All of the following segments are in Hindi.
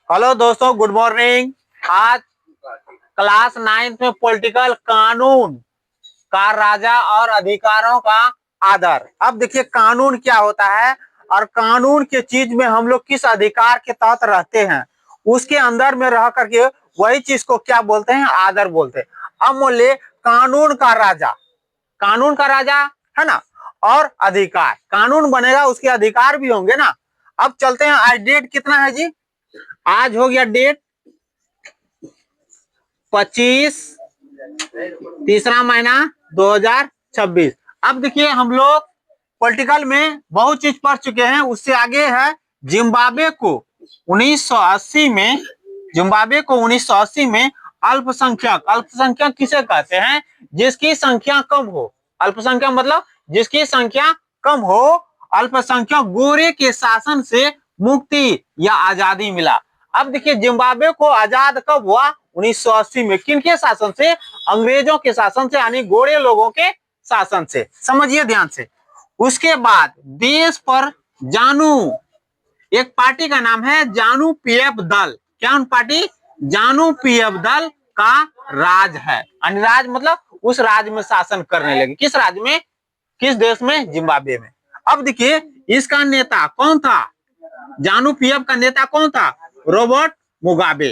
हेलो दोस्तों, गुड मॉर्निंग। आज क्लास 9th में पॉलिटिकल कानून का राजा और अधिकारों का आदर। अब देखिए कानून क्या होता है और कानून के चीज में हम लोग किस अधिकार के तहत रहते हैं, उसके अंदर में रह करके वही चीज को क्या बोलते हैं, आदर बोलते हैं। अब बोले कानून का राजा, कानून का राजा है ना, और अधिकार। कानून बनेगा उसके अधिकार भी होंगे ना। अब चलते हैं, आज डेट कितना है जी? आज हो गया डेट 25 तीसरा महीना 2026। अब देखिए हम लोग पॉलिटिकल में बहुत चीज पढ़ चुके हैं। उससे आगे है जिम्बाब्वे को 1980 में, जिम्बाब्वे को 1980 में अल्पसंख्यक, अल्पसंख्यक किसे कहते हैं? जिसकी संख्या कम हो। अल्पसंख्यक मतलब जिसकी संख्या कम हो। अल्पसंख्यक गोरे के शासन से मुक्ति या आजादी मिला। अब देखिए जिम्बाब्वे को आजाद कब हुआ? 1980 में। किनके शासन से? अंग्रेजों के शासन से, यानी गोरे लोगों के शासन से। समझिए ध्यान से। उसके बाद देश पर जानू, एक पार्टी का नाम है जानू पीएफ दल। क्या पार्टी? जानू पीएफ दल का राज है। राज मतलब उस राज्य में शासन करने लगे। किस राज्य में? किस देश में? जिम्बाब्वे में। अब देखिए इसका नेता कौन था? जानू पीएफ का नेता कौन था? Robert Mugabe.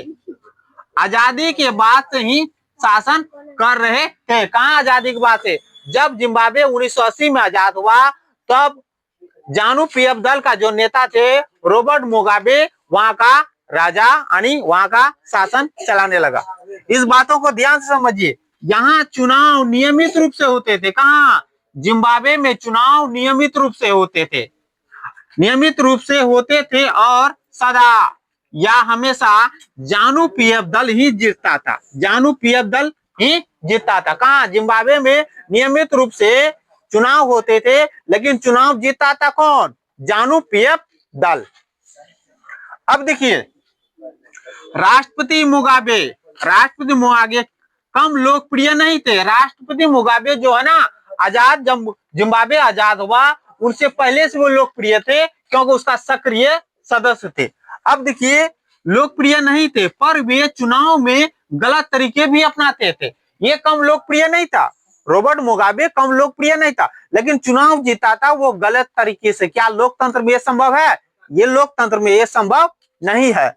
आजादी के बाद से ही शासन कर रहे थे। कहां आजादी के बाद से? जब जिम्बाब्वे 1980 में आजाद हुआ तब जानू पीएफ दल का जो नेता थे रॉबर्ट मुगाबे वहां का राजा यानी वहां का शासन चलाने लगा। इस बातों को ध्यान से समझिए। यहाँ चुनाव नियमित रूप से होते थे। कहां? जिम्बाब्वे में चुनाव नियमित रूप से होते थे, नियमित रूप से होते थे और सदा या हमेशा जानू पीएफ दल ही जीतता था। जानू पीएफ दल ही जीतता था। कहां? जिम्बाब्वे में नियमित रूप से चुनाव होते थे, लेकिन चुनाव जीतता था कौन? जानू पीएफ दल। अब देखिए राष्ट्रपति मुगाबे, राष्ट्रपति मुगाबे कम लोकप्रिय नहीं थे। राष्ट्रपति मुगाबे जो है ना, आजाद जब जिम्बाब्वे आजाद हुआ उनसे पहले से वो लोकप्रिय थे, क्योंकि उसका सक्रिय सदस्य थे। अब देखिए लोकप्रिय नहीं थे पर वे चुनाव में गलत तरीके भी अपनाते थे। ये कम लोकप्रिय नहीं था, रॉबर्ट मुगाबे कम लोकप्रिय नहीं था, लेकिन चुनाव जीता था वो गलत तरीके से। क्या लोकतंत्र में ये संभव है? ये लोकतंत्र में ये संभव नहीं है।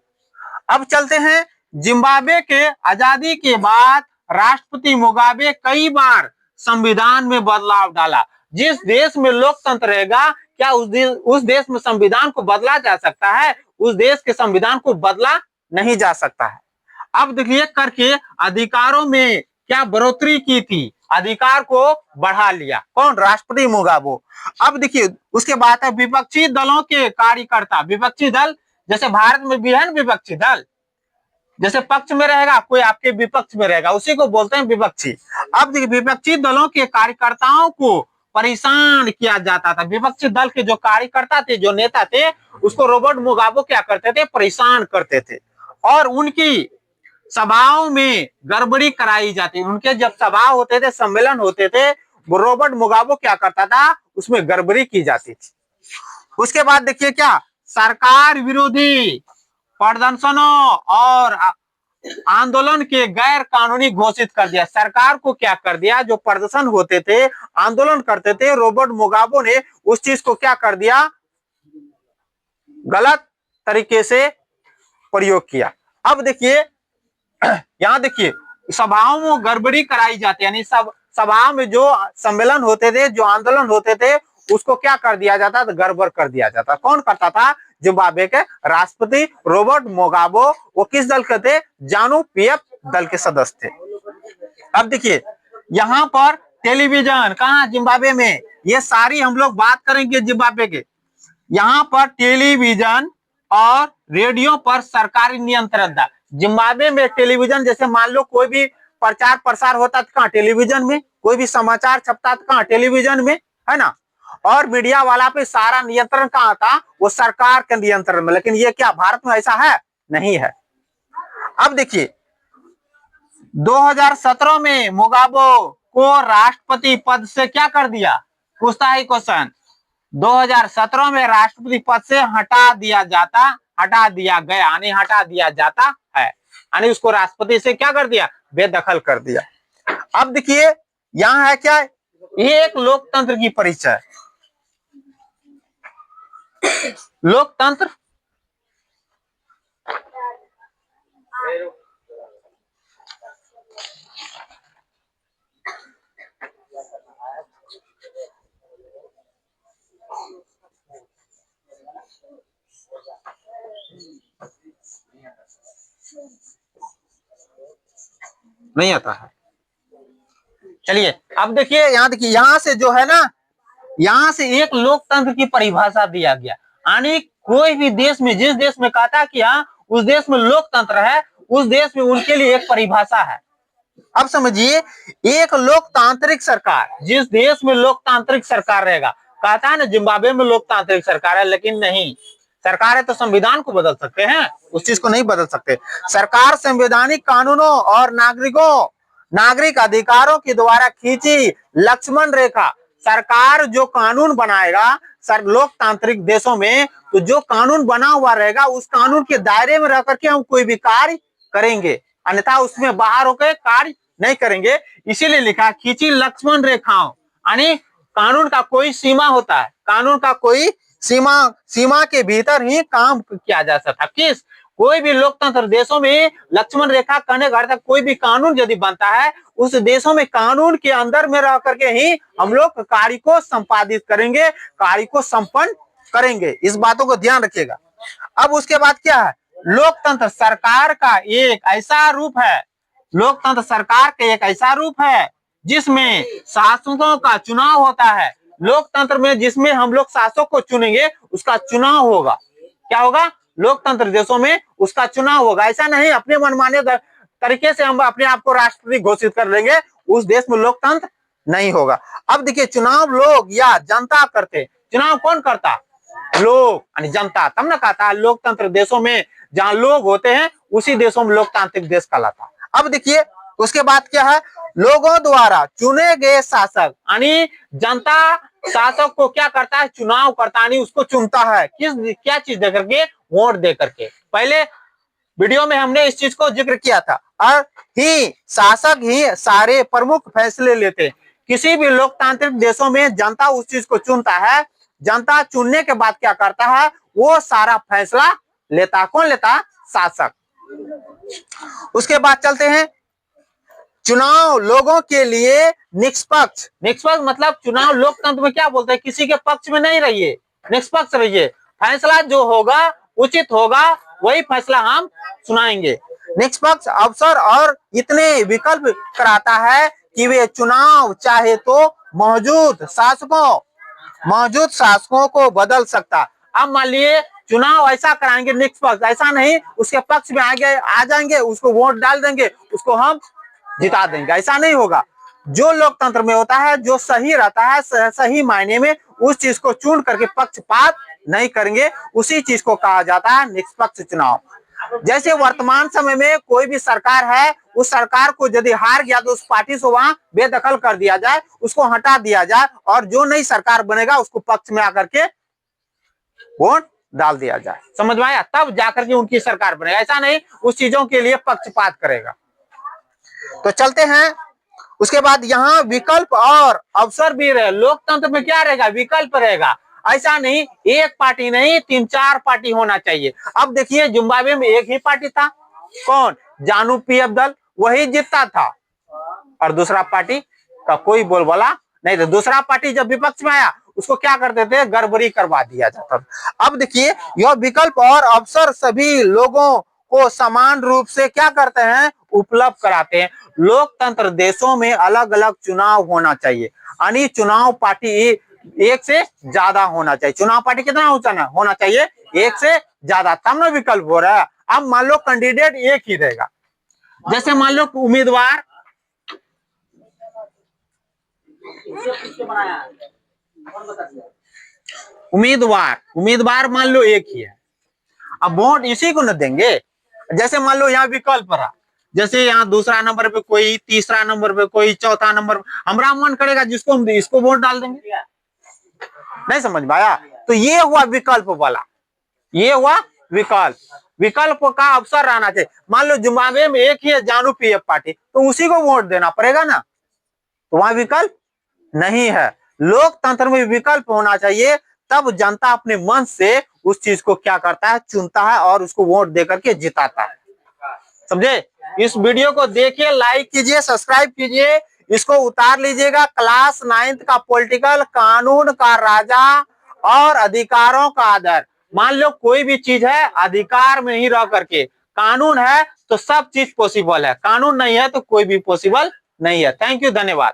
अब चलते हैं, जिम्बाब्वे के आजादी के बाद राष्ट्रपति मुगाबे कई बार संविधान में बदलाव डाला। जिस देश में लोकतंत्र रहेगा, क्या उस देश में संविधान को बदला जा सकता है? उस देश के संविधान को बदला नहीं जा सकता है। अब देखिए करके अधिकारों में क्या बढ़ोतरी की थी, अधिकार को बढ़ा लिया। कौन? राष्ट्रपति मुगाबे। अब देखिए उसके बाद है विपक्षी दलों के कार्यकर्ता। विपक्षी दल जैसे भारत में भी है ना विपक्षी दल, जैसे पक्ष में रहेगा कोई आपके विपक्ष में रहेगा, उसी को बोलते हैं विपक्षी। अब देखिए विपक्षी दलों के कार्यकर्ताओं को परेशान किया जाता था। विपक्षी दल के जो कार्यकर्ता थे, जो नेता थे, उसको रॉबर्ट मुगाबे क्या करते थे? परेशान करते थे और उनकी सभाओं में गड़बड़ी कराई जाती। उनके जब सभा होते थे, सम्मेलन होते थे, वो रॉबर्ट मुगाबे क्या करता था? उसमें गड़बड़ी की जाती थी। उसके बाद देखिए क्या, सरकार विरोधी प्रदर्शनों और आंदोलन के गैर कानूनी घोषित कर दिया। सरकार को क्या कर दिया? जो प्रदर्शन होते थे, आंदोलन करते थे, रॉबर्ट मुगाबे ने उस चीज को क्या कर दिया? गलत तरीके से प्रयोग किया। अब देखिए यहाँ देखिए सभाओं में गड़बड़ी कराई जाती, यानी सब सभा में जो सम्मेलन होते थे, जो आंदोलन होते थे, उसको क्या कर दिया जाता था? गड़बड़ कर दिया जाता। कौन करता था? जिम्बाब्वे के राष्ट्रपति रॉबर्ट मुगाबे। वो किस दल के थे? जानू पीएफ दल के सदस्य थे। अब देखिए यहाँ पर टेलीविजन, कहाँ? जिम्बाब्वे में। ये सारी हम लोग बात करेंगे जिम्बाब्वे के। यहाँ पर टेलीविजन और रेडियो पर सरकारी नियंत्रण था। जिम्बाब्वे में टेलीविजन, जैसे मान लो कोई भी प्रचार प्रसार होता था कहाँ? टेलीविजन में। कोई भी समाचार छपता था कहाँ? टेलीविजन में, है ना। और मीडिया वाला पे सारा नियंत्रण कहाँ था? वो सरकार के नियंत्रण में। लेकिन ये क्या भारत में ऐसा है? नहीं है। अब देखिए 2017 में मुगाबे को राष्ट्रपति पद से क्या कर दिया? पूछता है क्वेश्चन। 2017 में राष्ट्रपति पद से हटा दिया जाता, हटा दिया गया, यानी हटा दिया जाता है, यानी उसको राष्ट्रपति से क्या कर दिया, बेदखल कर दिया। अब देखिए यहां है क्या, ये एक लोकतंत्र की परिचय। लोकतंत्र नहीं आता है। चलिए अब देखिए यहां से जो है ना, यहां से एक लोकतंत्र की परिभाषा दिया गया, यानी कोई भी देश में, जिस देश में कहा था कि हाँ उस देश में लोकतंत्र है, उस देश में उनके लिए एक परिभाषा है। अब समझिए, एक लोकतांत्रिक सरकार, जिस देश में लोकतांत्रिक सरकार रहेगा, कहता है ना जिम्बाब्वे में लोकतांत्रिक सरकार है, लेकिन नहीं, सरकार है तो संविधान को बदल सकते हैं, उस चीज को नहीं बदल सकते। सरकार संवैधानिक कानूनों और नागरिक अधिकारों के द्वारा खींची लक्ष्मण रेखा, सरकार जो कानून बनाएगा सर लोकतांत्रिक देशों में, तो जो कानून बना हुआ रहेगा उस कानून के दायरे में रह करके हम कोई भी कार्य करेंगे, अन्यथा उसमें बाहर होकर कार्य नहीं करेंगे। इसीलिए लिखा खींची लक्ष्मण रेखाओं, यानी कानून का कोई सीमा होता है, कानून का कोई सीमा के भीतर ही काम किया जा सकता। किस कोई भी लोकतंत्र देशों में लक्ष्मण रेखा करने का अर्थ कोई भी कानून यदि बनता है, उस देशों में कानून के अंदर में रह करके ही हम लोग कार्य को संपादित करेंगे, कार्य को संपन्न करेंगे। इस बातों को ध्यान रखिएगा। अब उसके बाद क्या है, लोकतंत्र सरकार का एक ऐसा रूप है, लोकतंत्र सरकार का एक ऐसा रूप है जिसमें शासकों का चुनाव होता है। लोकतंत्र में जिसमें हम लोग शासक को चुनेंगे उसका चुनाव होगा। क्या होगा, लोकतंत्र देशों में उसका चुनाव होगा। ऐसा नहीं अपने मनमाने तरीके से हम अपने आप को राष्ट्रपति घोषित कर लेंगे, उस देश में लोकतंत्र नहीं होगा। अब देखिए, चुनाव लोग या जनता करते, चुनाव कौन करता, लोग यानी जनता। तब ना कहता है लोकतंत्र देशों में जहां लोग होते हैं उसी देशों में लोकतांत्रिक देश कहलाता। अब देखिए उसके बाद क्या है, लोगों द्वारा चुने गए शासक, यानी जनता शासक को क्या करता है, चुनाव करता है, उसको चुनता है। क्या चीज दे करके, वोट दे करके। पहले वीडियो में हमने इस चीज को जिक्र किया था। और ही शासक ही सारे प्रमुख फैसले लेते। किसी भी लोकतांत्रिक देशों में जनता उस चीज को चुनता है, जनता चुनने के बाद क्या करता है, वो सारा फैसला लेता। कौन लेता, शासक। उसके बाद चलते हैं, चुनाव लोगों के लिए निष्पक्ष। निष्पक्ष मतलब चुनाव लोकतंत्र में क्या बोलते हैं, किसी के पक्ष में नहीं रहिए, निष्पक्ष रहिए, फैसला जो होगा उचित होगा वही फैसला हम सुनाएंगे। निष्पक्ष अवसर और इतने विकल्प कराता है कि वे चुनाव चाहे तो मौजूद शासकों को बदल सकता। अब मान लिए चुनाव ऐसा कराएंगे निष्पक्ष, ऐसा नहीं उसके पक्ष में आ जाएंगे, उसको वोट डाल देंगे, उसको हम जिता देंगे, ऐसा नहीं होगा। जो लोकतंत्र में होता है, जो सही रहता है, सही मायने में उस चीज को चुन करके पक्षपात नहीं करेंगे, उसी चीज को कहा जाता है निष्पक्ष चुनाव। जैसे वर्तमान समय में कोई भी सरकार है, उस सरकार को यदि हार गया तो उस पार्टी से वहां बेदखल कर दिया जाए, उसको हटा दिया जाए, और जो नई सरकार बनेगा उसको पक्ष में आकर के वोट डाल दिया जाए। समझ में आया, तब जाकर के उनकी सरकार बनेगा, ऐसा नहीं उस चीजों के लिए पक्षपात करेगा। तो चलते हैं, उसके बाद यहाँ विकल्प और अवसर भी रहे। लोकतंत्र में क्या रहेगा, विकल्प रहेगा, ऐसा नहीं एक पार्टी नहीं 3-4 पार्टी होना चाहिए। अब देखिए जिम्बाब्वे में एक ही पार्टी था, कौन, जानू पीएफ दल, वही जीतता था, और दूसरा पार्टी का कोई बोलबाला नहीं था। दूसरा पार्टी जब विपक्ष में आया उसको क्या करते थे, गड़बड़ी करवा दिया जाता था। अब देखिए यह विकल्प और अवसर सभी लोगों को समान रूप से क्या करते हैं, उपलब्ध कराते हैं। लोकतंत्र देशों में अलग अलग चुनाव होना चाहिए, यानी चुनाव पार्टी एक से ज्यादा होना चाहिए। चुनाव पार्टी कितना होना चाहिए, एक से ज्यादा, तब ना विकल्प हो रहा है। अब मान लो कैंडिडेट एक ही रहेगा, जैसे मान लो उम्मीदवार मान लो एक ही है, अब वोट इसी को न देंगे। जैसे मान लो यहाँ विकल्प रहा, जैसे यहाँ दूसरा नंबर पे कोई, तीसरा नंबर पे कोई, चौथा नंबर पे, हमारा मन करेगा जिसको हम इसको वोट डाल देंगे। नहीं समझ में आया, तो ये हुआ विकल्प वाला, ये हुआ विकल्प का अवसर रहना चाहिए। मान लो जिम्बाब्वे में एक ही है जानू पीएफ पार्टी, तो उसी को वोट देना पड़ेगा ना, तो वहां विकल्प नहीं है। लोकतंत्र में विकल्प होना चाहिए, तब जनता अपने मन से उस चीज को क्या करता है, चुनता है और उसको वोट देकर के जिताता है। समझे? इस वीडियो को देखिए, लाइक कीजिए, सब्सक्राइब कीजिए, इसको उतार लीजिएगा। क्लास 9th का पॉलिटिकल, कानून का राजा और अधिकारों का आदर। मान लो कोई भी चीज है, अधिकार में ही रह करके, कानून है तो सब चीज पॉसिबल है, कानून नहीं है तो कोई भी पॉसिबल नहीं है। थैंक यू, धन्यवाद।